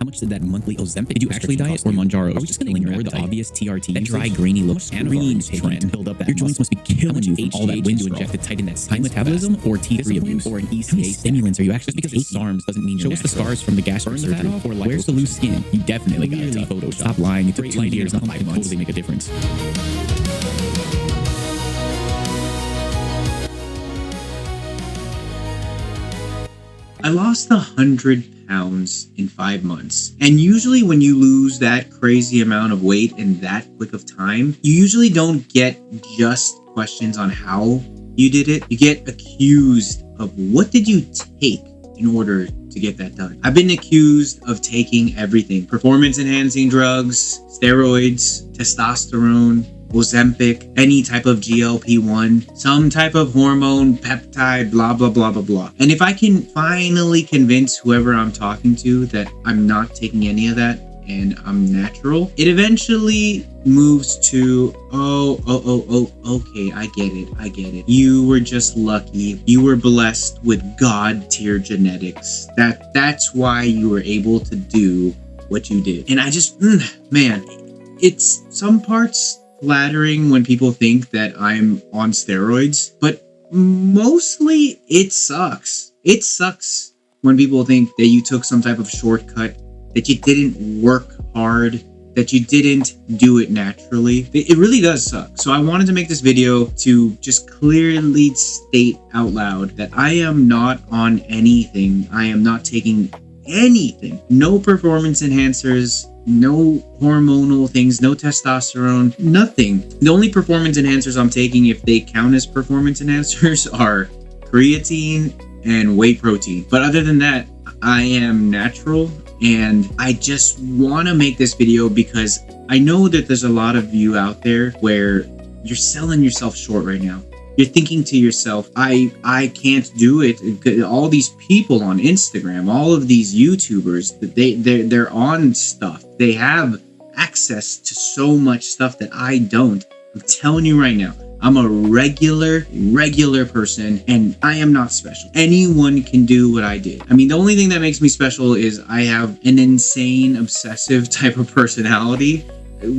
How much did that monthly Ozempic? Did you actually diet or Mounjaro? Are we just going to ignore the obvious TRT? That dry, grainy look, Anavar trend to build up that your joints must be killing you from all that Winstrol inject to tighten that high metabolism or T3 abuse or an ECA stimulants are you actually because it's SARMs doesn't mean show us the scars from the gastric surgery or where's the loose skin? You definitely got to Photoshop. Stop lying. It took 2 years, not 5 months. Totally make a difference. I lost 100 pounds in 5 months. And usually when you lose that crazy amount of weight in that quick of time, you usually don't get just questions on how you did it. You get accused of what did you take in order to get that done. I've been accused of taking everything. Performance enhancing drugs, steroids, testosterone, Ozempic, any type of GLP-1, some type of hormone, peptide, blah, blah, blah, blah, blah. And if I can finally convince whoever I'm talking to that I'm not taking any of that and I'm natural, it eventually moves to, okay, I get it. You were just lucky. You were blessed with God-tier genetics. That's why you were able to do what you did. And I just, man, it's some parts flattering when people think that I'm on steroids, but mostly it sucks. It sucks when people think that you took some type of shortcut, that you didn't work hard, that you didn't do it naturally. It really does suck. So I wanted to make this video to just clearly state out loud that I am not on anything. I am not taking anything. No performance enhancers, no hormonal things, no testosterone, nothing. The only performance enhancers I'm taking, if they count as performance enhancers, are creatine and whey protein. But other than that, I am natural, and I just want to make this video because I know that there's a lot of you out there where you're selling yourself short right now. You're thinking to yourself, I can't do it. All these people on Instagram, all of these YouTubers, they're on stuff. They have access to so much stuff that I don't. I'm telling you right now, I'm a regular person, and I am not special. Anyone can do what I did. I mean, the only thing that makes me special is I have an insane, obsessive type of personality.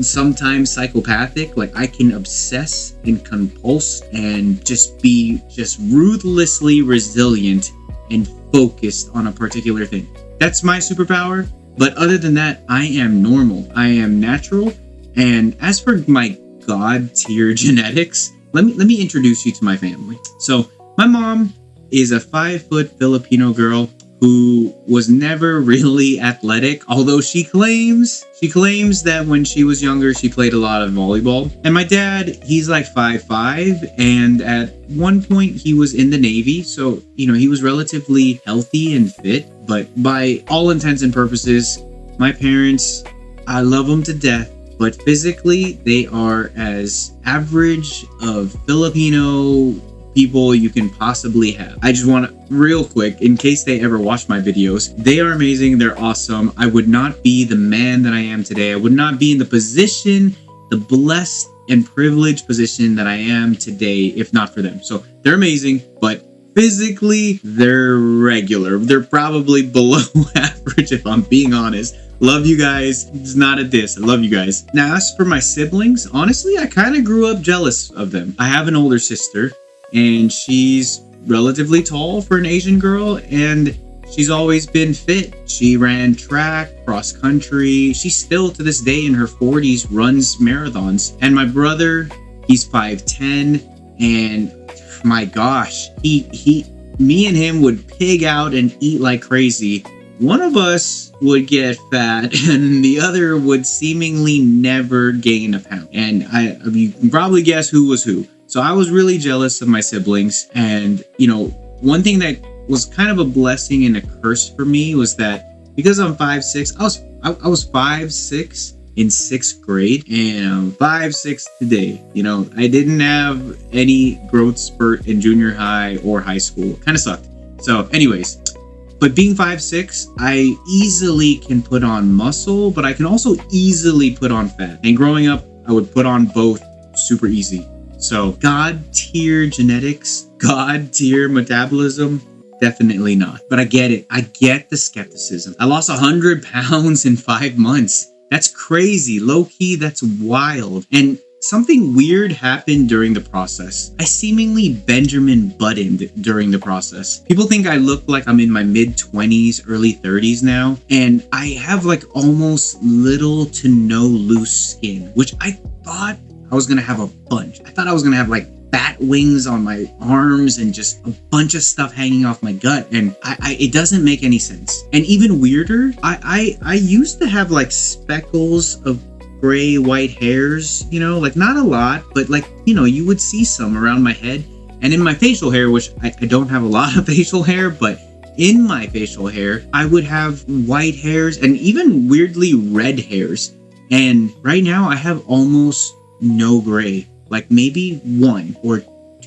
Sometimes psychopathic, like I can obsess and compulse and just be ruthlessly resilient and focused on a particular thing. That's my superpower. But other than that, I am normal. I am natural. And as for my God tier genetics, let me introduce you to my family. So my mom is a 5-foot Filipino girl who was never really athletic, although she claims that when she was younger, she played a lot of volleyball. And my dad, he's like 5'5", and at one point he was in the Navy, so, you know, he was relatively healthy and fit, but by all intents and purposes, my parents, I love them to death, but physically, they are as average of Filipino people you can possibly have. I just want to, real quick, in case they ever watch my videos, they are amazing, they're awesome. I would not be the man that I am today. I would not be in the position, the blessed and privileged position that I am today if not for them. So they're amazing, but physically, they're regular. They're probably below average if I'm being honest. Love you guys. It's not a diss. I love you guys. Now, as for my siblings, honestly, I kind of grew up jealous of them. I have an older sister, and she's relatively tall for an Asian girl, and she's always been fit. She ran track, cross country. She still, to this day, in her 40s, runs marathons. And my brother, he's 5'10", and my gosh, me and him would pig out and eat like crazy. One of us would get fat, and the other would seemingly never gain a pound. And you can probably guess who was who. So I was really jealous of my siblings. And, you know, one thing that was kind of a blessing and a curse for me was that because I'm 5'6", I was 5'6" in 6th grade, and I'm 5'6" today. You know, I didn't have any growth spurt in junior high or high school. Kind of sucked. So anyways, but being 5'6", I easily can put on muscle, but I can also easily put on fat. And growing up, I would put on both super easy. So God tier genetics, God tier metabolism, definitely not. But I get it. I get the skepticism. I lost 100 pounds in 5 months. That's crazy. Low key, that's wild. And something weird happened during the process. I seemingly Benjamin Buttoned during the process. People think I look like I'm in my mid-20s, early 30s now, and I have like almost little to no loose skin, which I thought I was gonna have a bunch. I thought I was gonna have like bat wings on my arms and just a bunch of stuff hanging off my gut, and it doesn't make any sense. And even weirder, I used to have like speckles of gray white hairs, you know, like not a lot, but like, you know, you would see some around my head and in my facial hair, which I don't have a lot of facial hair, but in my facial hair I would have white hairs and even weirdly red hairs. And right now I have almost no gray, like maybe 1 or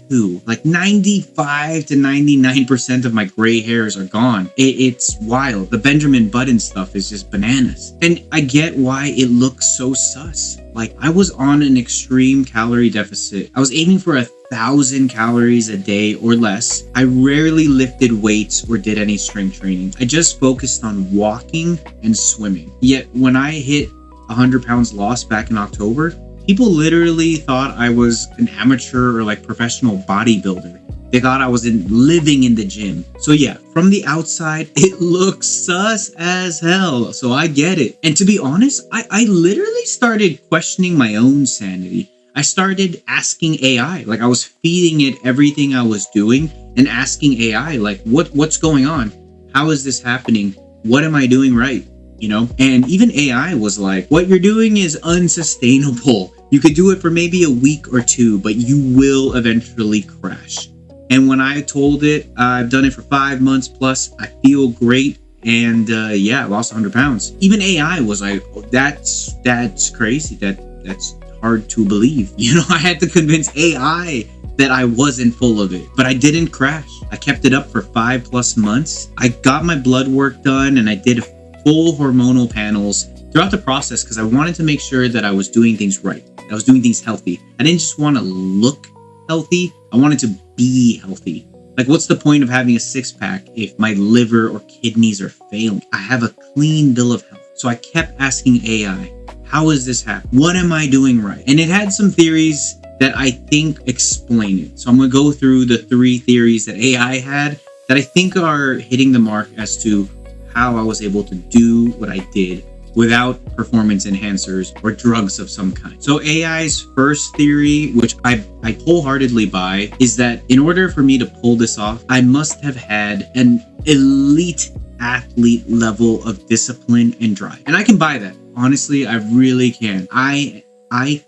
2. Like 95 to 99% of my gray hairs are gone. It's wild. The Benjamin Button stuff is just bananas. And I get why it looks so sus. Like I was on an extreme calorie deficit. I was aiming for 1,000 calories a day or less. I rarely lifted weights or did any strength training. I just focused on walking and swimming. Yet when I hit 100 pounds lost back in October, people literally thought I was an amateur or like professional bodybuilder. They thought I was living in the gym. So yeah, from the outside, it looks sus as hell. So I get it. And to be honest, I literally started questioning my own sanity. I started asking AI, like I was feeding it everything I was doing and asking AI, like what's going on? How is this happening? What am I doing right? You know, and even AI was like, what you're doing is unsustainable. You could do it for maybe a week or 2, but you will eventually crash. And when I told it, I've done it for 5 months plus, I feel great. And yeah, I lost 100 pounds. Even AI was like, oh, that's crazy. That's hard to believe. You know, I had to convince AI that I wasn't full of it, but I didn't crash. I kept it up for 5+ months. I got my blood work done and I did full hormonal panels throughout the process because I wanted to make sure that I was doing things right. I was doing things healthy. I didn't just want to look healthy. I wanted to be healthy. Like, what's the point of having a 6-pack if my liver or kidneys are failing? I have a clean bill of health. So I kept asking AI, how is this happening? What am I doing right? And it had some theories that I think explain it. So I'm going to go through the 3 theories that AI had that I think are hitting the mark as to how I was able to do what I did without performance enhancers or drugs of some kind. So AI's first theory, which I wholeheartedly buy, is that in order for me to pull this off, I must have had an elite athlete level of discipline and drive. And I can buy that. Honestly, I really can. I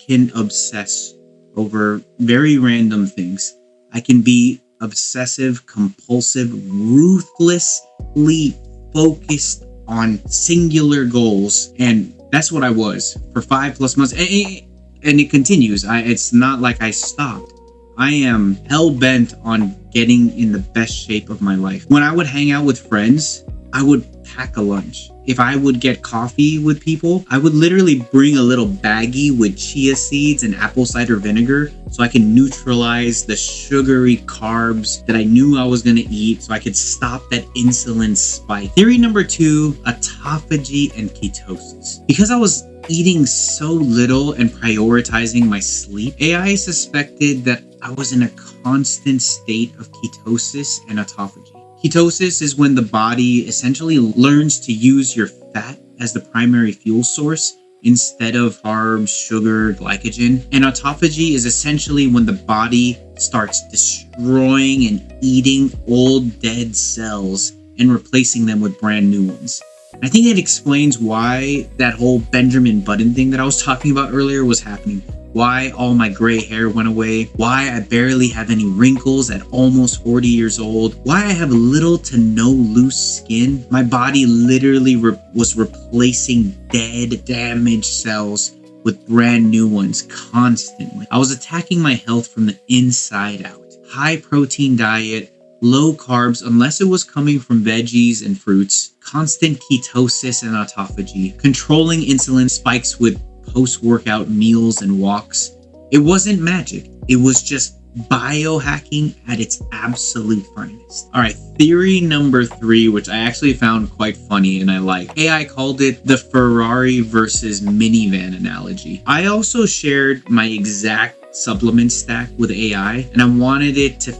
can obsess over very random things. I can be obsessive, compulsive, ruthlessly focused on singular goals, and that's what I was for 5+ months, and it continues. It's not like I stopped. I am hell-bent on getting in the best shape of my life. When I would hang out with friends, I would pack a lunch. If I would get coffee with people, I would literally bring a little baggie with chia seeds and apple cider vinegar so I can neutralize the sugary carbs that I knew I was going to eat so I could stop that insulin spike. Theory number 2, autophagy and ketosis. Because I was eating so little and prioritizing my sleep, AI suspected that I was in a constant state of ketosis and autophagy. Ketosis is when the body essentially learns to use your fat as the primary fuel source instead of carbs, sugar, glycogen. And autophagy is essentially when the body starts destroying and eating old dead cells and replacing them with brand new ones. I think it explains why that whole Benjamin Button thing that I was talking about earlier was happening. Why all my gray hair went away, why I barely have any wrinkles at almost 40 years old, why I have little to no loose skin. My body literally was replacing dead, damaged cells with brand new ones constantly. I was attacking my health from the inside out. High protein diet, low carbs unless it was coming from veggies and fruits, constant ketosis and autophagy, controlling insulin spikes with post-workout meals and walks. It wasn't magic. It was just biohacking at its absolute finest. All right, theory number 3, which I actually found quite funny and I like. AI called it the Ferrari versus minivan analogy. I also shared my exact supplement stack with AI, and I wanted it to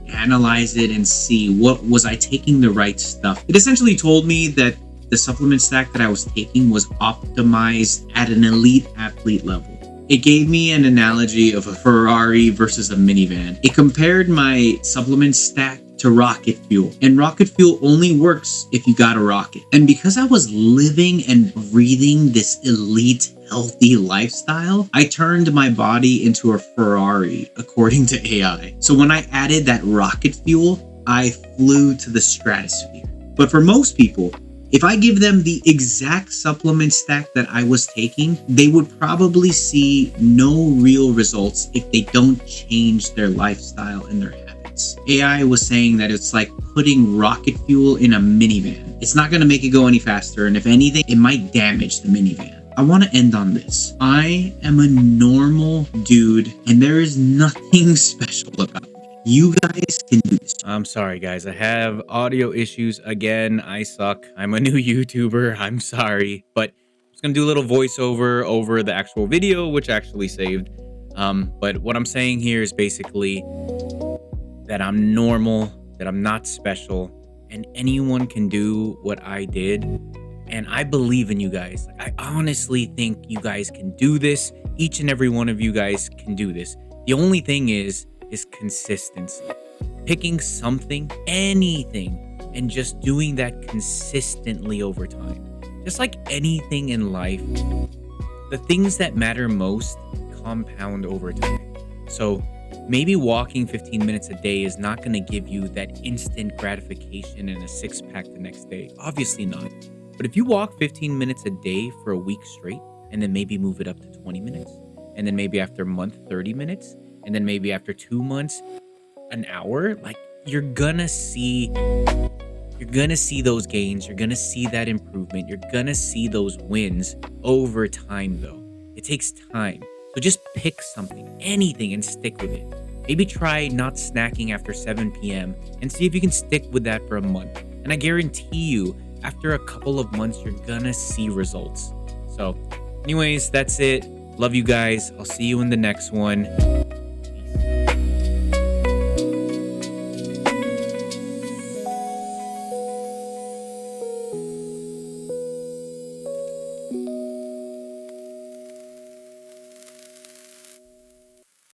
analyze it and see what was I taking the right stuff. It essentially told me that the supplement stack that I was taking was optimized at an elite athlete level. It gave me an analogy of a Ferrari versus a minivan. It compared my supplement stack to rocket fuel, and rocket fuel only works if you got a rocket. And because I was living and breathing this elite healthy lifestyle, I turned my body into a Ferrari according to AI. So when I added that rocket fuel, I flew to the stratosphere. But for most people, if I give them the exact supplement stack that I was taking, they would probably see no real results if they don't change their lifestyle and their habits. AI was saying that it's like putting rocket fuel in a minivan. It's not going to make it go any faster, and if anything, it might damage the minivan. I want to end on this. I am a normal dude, and there is nothing special about me. You guys can do this. I'm sorry, guys. I have audio issues again. I suck. I'm a new YouTuber. I'm sorry. But I'm just going to do a little voiceover over the actual video, which actually saved. But what I'm saying here is basically that I'm normal, that I'm not special, and anyone can do what I did. And I believe in you guys. I honestly think you guys can do this. Each and every one of you guys can do this. The only thing is consistency. Picking something, anything, and just doing that consistently over time. Just like anything in life, the things that matter most compound over time. So maybe walking 15 minutes a day is not going to give you that instant gratification and a six-pack the next day. Obviously not. But if you walk 15 minutes a day for a week straight, and then maybe move it up to 20 minutes, and then maybe after a month, 30 minutes, and then maybe after 2 months, an hour, like you're gonna see those gains. You're gonna see that improvement. You're gonna see those wins over time though. It takes time. So just pick something, anything, and stick with it. Maybe try not snacking after 7 p.m. and see if you can stick with that for a month. And I guarantee you, after a couple of months, you're gonna see results. So anyways, that's it. Love you guys. I'll see you in the next one.